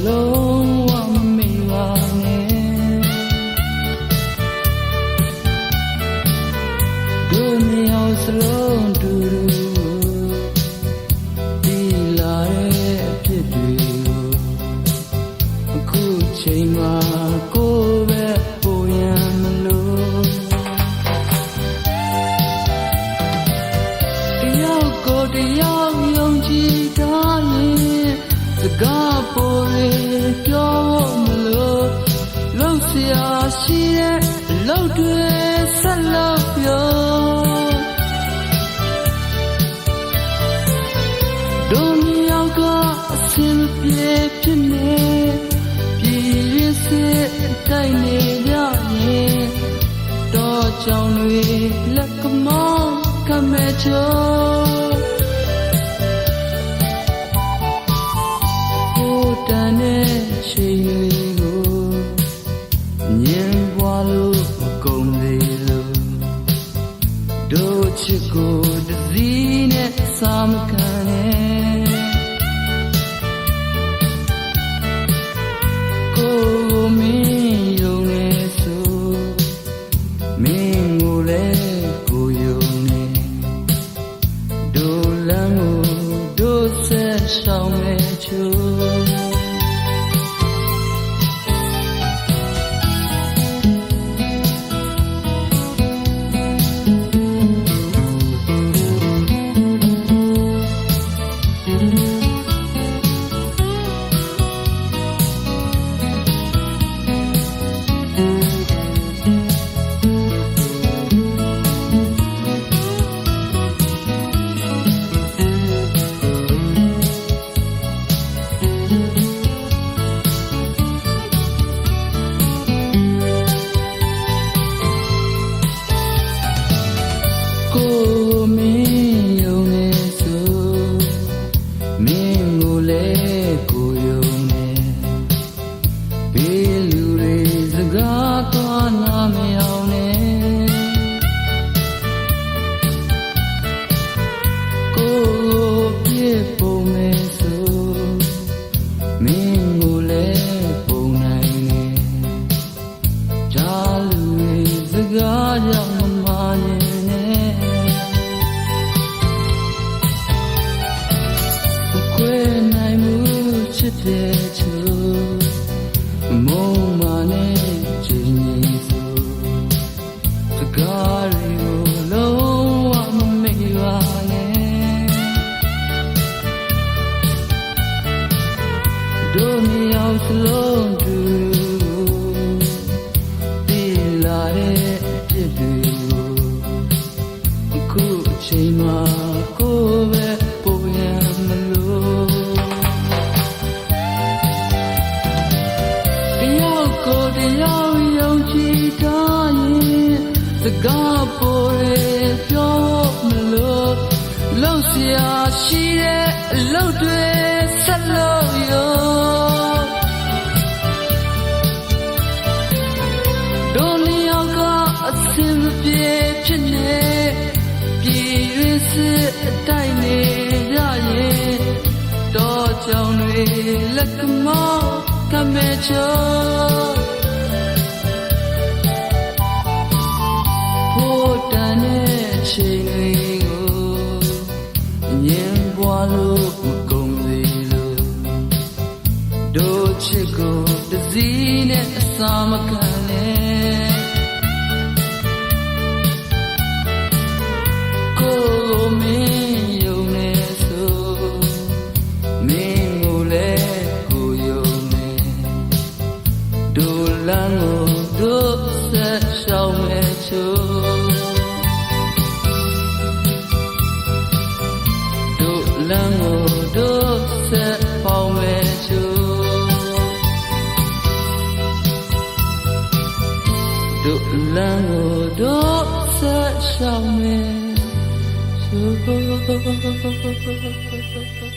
လုံးဝမမေ့ပါနဲ့တို့မြောင်စလုံးတူတူဒီလာရဲ့အဖြစ်တွေကိုအခုချိန်မှာကိုယ်ပဲပိုရန်မလို့တယောက်ကိုတယောက်ယုံကြည်ထားရင်စကားပေါ်ရပြောမလို့လှုပ်ရှားရှိတဲ့အလုပ်တွေဆက်လုပ်ပြောတို့မြောက်ကအစင်ပြေဖြစ်နေပြည်ရင်းစစ်တိုက်နေကြရင်တော့ကြောင်တွေလက်ကမောင်းကမဲချိုးတန်တဲ့ချိန်တွေကိုညင်ပွားလို့မကုန်သေးလို့တို့ချစ်ကိုတစည်းနဲ့စာမခံနဲ့ကိုယ်မင်းယုံနေဆိုမင်းကိုလည်းကိုယုံနေတို့လမ်းကိုတို့ဆက်ရှောင်မဲ့ချိုးကိုမင်းယုံနေဆိုမင်းကိုလည်းကိုယုံနေဘေးလူတွေစကားသွားနာမအောင်နဲ့ကိုပြည့်ပုံမဲ့ဆိုမင်းကိုလည်းပုံနိုင်နေဂျာလူတွေစကားကြောင့်မမာရင်ချစ်တဲ့ချိုးမုံမနဲ့ချိန်ကြီးဆိုစကားတွေကိုလုံးဝမမေ့ပါနဲ့တို့မြောင်စလုံးတူဒီလာတဲ့အဖြစ်တွေကိုအခုအချိန်မှာကိုယ်ပဲပိုရန်မလို့ကိုတယောက်ယုံကြည်ထားရင်စကားပေါ်ရပြောမလို့လှုပ်ရှားရှိတဲ့အလုပ်တွေဆက်လုပ်ရောတို့လျောက်ကအစင်ပြေဖြစ်နေပြည်ရင်းစစ်အတိုက်နေကြရင်တော့ကြောင်တွေလက်ကမောင်းကမဲချိုးတန်တဲ့ချိန်တွေကိုညင်ပွားလို့မကုန်သေးလို့တို့ချစ်ကိုတစည်းနဲ့အစာမခံနဲ့ကိုမင်းယုံနေဆိုမင်းကိုလည်းကိုယုံနေတို့လမ်းကိုတို့ဆက်ရှောင်မဲ့ချိုးလမ်းကိုတို့ဆက်ပေါင်းမဲ့ချိုးတို့လမ်းကိုတို့ဆက်ရှောင်မဲ့ချိုး